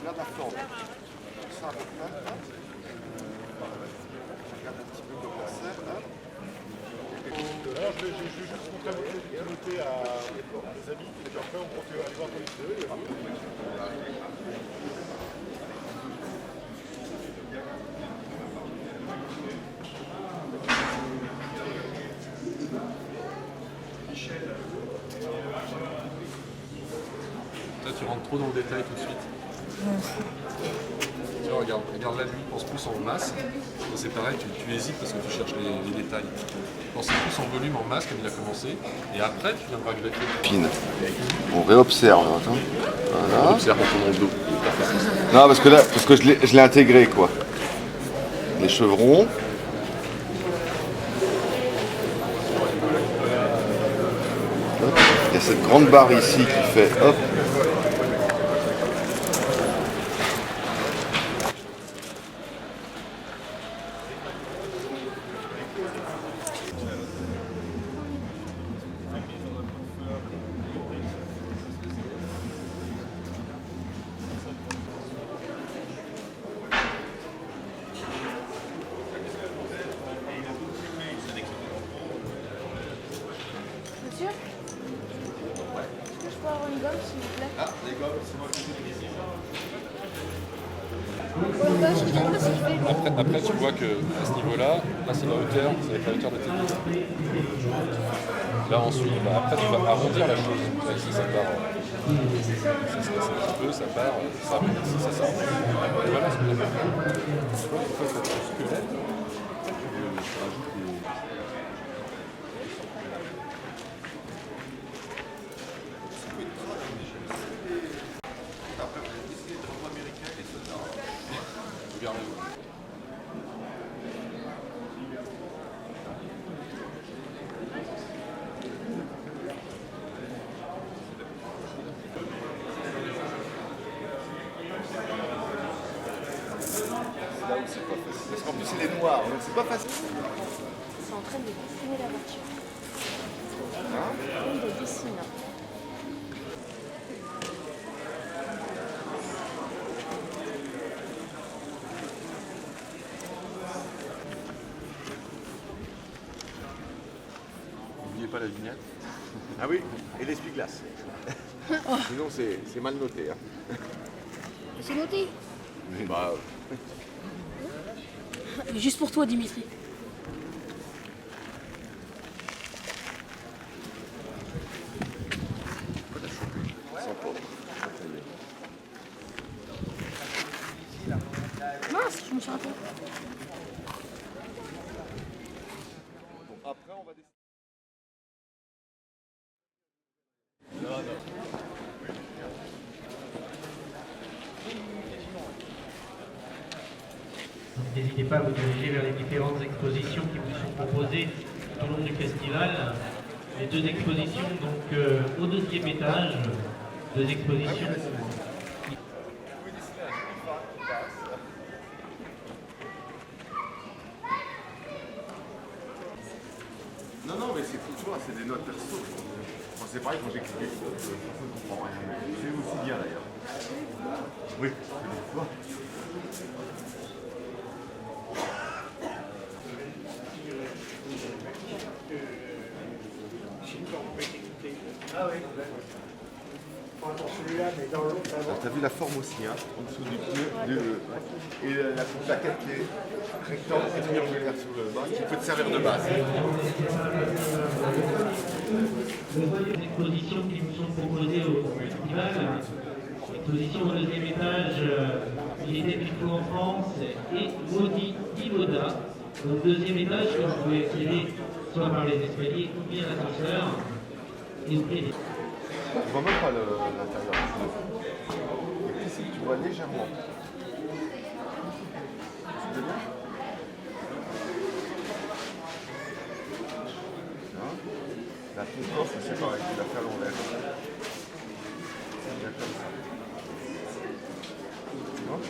regarde la forme. Ça à peu près. Je regarde un petit peu comment c'est. Alors, je vais juste montrer un peu de noter à mes amis, et puis après on peut aller voir comme ils veulent. Là, tu rentres trop dans le détail tout de suite. Tu vois, regarde là, lui, il pense plus en masse. C'est pareil, tu hésites parce que tu cherches les détails. Pense plus en volume, en masse, comme il a commencé. Et après, tu viendras greffer. Pine. On réobserve. Attends. Voilà. On observe en tournant le dos. Non, parce que là, je l'ai intégré, quoi. Les chevrons. Il y a cette grande barre ici qui fait hop. Monsieur, est-ce que je peux avoir une gomme s'il vous plaît? Ah, les gommes, c'est moi qui les Après, tu vois que à ce niveau-là, là c'est la hauteur, ça va être la hauteur de tes pieds. Là ensuite, après tu vas arrondir la chose. Là, ici ça part, ça se passe un petit peu, ça part, ça ici ça s'arrondit. Et voilà ce que tu as fait. Tu vois, une fois que tu squelette, tu rajoutes des... Regardez-vous. C'est là où c'est pas facile. Parce qu'en plus, il est noir, donc c'est pas facile. C'est en train de dessiner la voiture. Hein? Il le dessine. N'oubliez pas la vignette. Ah oui, et l'essuie-glace. Sinon, c'est mal noté. Hein. C'est noté. Bah, Juste pour toi, Dimitri. sans pauvre. Mince, je me suis raté. Après, on va décider. N'hésitez pas à vous diriger vers les différentes expositions qui vous sont proposées tout au long du festival. Les deux expositions, donc au deuxième étage, deux expositions. Non, non, mais c'est tu vois, c'est des notes perso. Enfin, c'est pareil quand j'écris, personne ne comprend rien. C'est aussi bien d'ailleurs. Oui, tu vois. T'as vu la forme aussi, hein, en dessous du pneu, et la plaquette qui est rectangle et triangulaire sur le bas, qui peut te servir de base. Les expositions qui nous sont proposées au festival. Exposition au deuxième étage, il était une fois en France et Maudit Ivoda. Au deuxième étage, vous pouvez accéder soit par les escaliers ou bien l'ascenseur. Et au pied des... Tu vois même pas l'intérieur du pneu. Et ici, tu vois légèrement. Tu veux bien? Hein? La concours, c'est pareil, tu la fais à l'envers. C'est bien comme ça. Tu vois?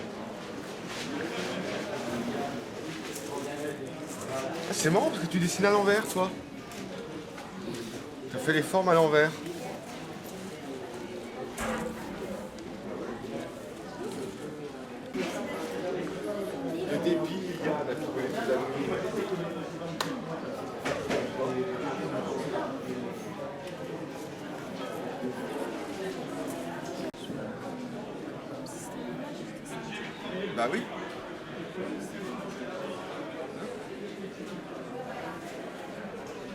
Ah, c'est marrant parce que tu dessines à l'envers, toi. Tu as fait les formes à l'envers. Bah oui.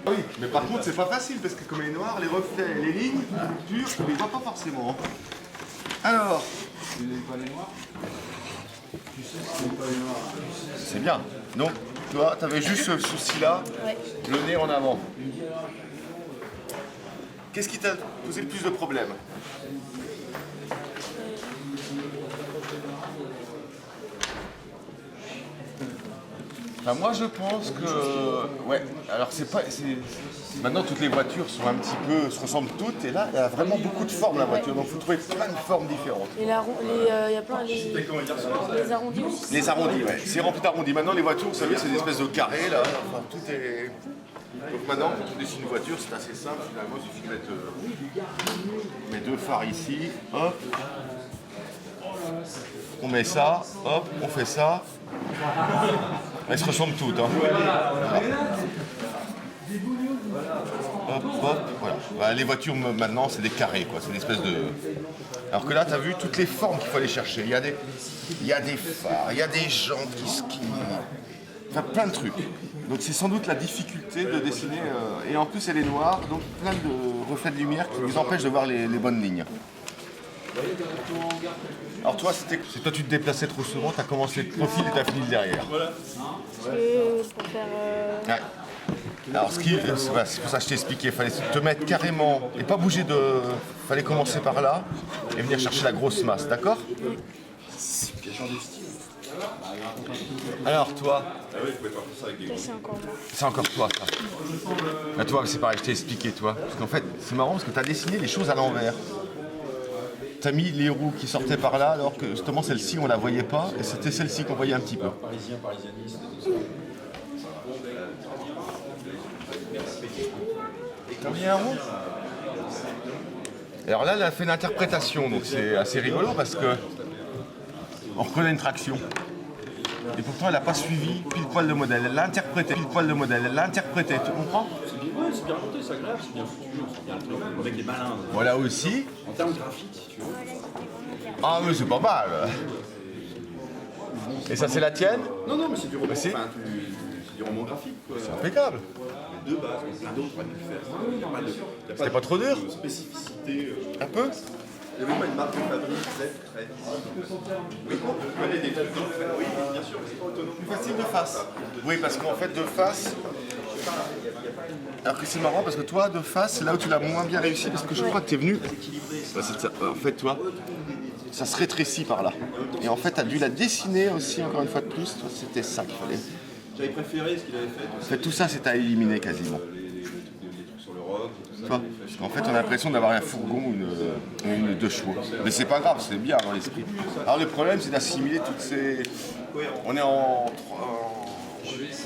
Ah oui, mais par contre c'est pas facile parce que comme elle est noire, les reflets, les lignes, dures, tu les vois pas forcément. Alors, c'est bien. Donc, toi, t'avais juste ce souci-là, Ouais. le nez en avant. Qu'est-ce qui t'a posé le plus de problèmes? Enfin, moi je pense que ouais, alors c'est pas maintenant toutes les voitures sont un petit peu se ressemblent toutes et là il y a vraiment beaucoup de formes la voiture donc il faut trouver plein de formes différentes. Et il y a plein les arrondis aussi. Les arrondis, ouais, c'est rempli d'arrondis. Maintenant les voitures, vous savez, c'est des espèces de carrés là, enfin tout est. Donc maintenant quand on dessine une voiture, c'est assez simple, finalement il suffit de mettre deux phares ici, hop. On met ça, hop, on fait ça. Elles se ressemblent toutes. Hein. Voilà. Hop, hop, voilà. Bah, les voitures maintenant c'est des carrés, quoi. C'est une espèce de. Alors que là, tu as vu toutes les formes qu'il faut aller chercher. Il y a des phares, il y a des jantes qui skient. Enfin, plein de trucs. Donc c'est sans doute la difficulté de dessiner. Et en plus, elle est noire, donc plein de reflets de lumière qui nous empêchent de voir les bonnes lignes. Alors toi, c'est toi tu te déplaçais trop souvent, tu as commencé le profil et tu as fini le derrière. Pour faire. Ouais. Alors c'est pour ça que je t'ai expliqué, il fallait te mettre carrément et pas bouger de. Fallait commencer par là et venir chercher la grosse masse, d'accord? Alors toi, C'est encore moi. c'est encore toi ça. Là toi c'est pareil, je t'ai expliqué toi. Parce qu'en fait c'est marrant parce que tu as dessiné les choses à l'envers. T'as mis les roues qui sortaient par là, alors que justement celle-ci on la voyait pas, et c'était celle-ci qu'on voyait un petit peu. T'as mis un rond? Alors là, elle a fait une interprétation, donc c'est assez rigolo parce que on reconnaît une traction. Et pourtant, elle n'a pas suivi pile poil le modèle. Elle l'a interprété pile poil le modèle. Elle l'a interprété. Tu comprends? Ouais, c'est bien monté, c'est agréable, c'est bien foutu, on sent bien le truc. Avec les malins. Voilà aussi. En termes graphiques, si tu veux. Ah mais c'est pas mal. Et ça c'est la tienne? Non, mais c'est du roman, c'est du roman graphique, quoi. C'est impeccable. De base, mais plein d'autres auraient pu le faire. Il n'y a pas de, C'était pas trop dur? de spécificité. Un peu? Il n'y avait pas une marque de fabrique très visible. Oui, on connaît des trucs dans le fait. Oui, bien sûr, mais c'est pas autonome. Plus facile de face. Oui, parce qu'en fait de face. Alors que c'est marrant parce que toi de face c'est là où tu l'as moins bien réussi parce que je crois que tu es venu. Bah, en fait toi, ça se rétrécit par là. Et en fait tu as dû la dessiner aussi encore une fois de plus. Toi, c'était ça qu'il fallait. J'avais préféré ce qu'il avait fait. En fait tout ça c'est à éliminer quasiment. Les trucs sur le rock, tout ça. Toi, en fait on a l'impression d'avoir un fourgon ou une deux chevaux. Mais c'est pas grave, c'est bien dans l'esprit. Alors le problème c'est d'assimiler toutes ces. On est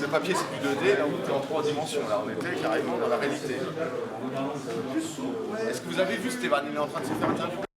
le papier c'est du 2D, là on était en 3 dimensions, là on était carrément dans la réalité. Est-ce que vous avez vu Stéphane, il est en train de se faire interviewer?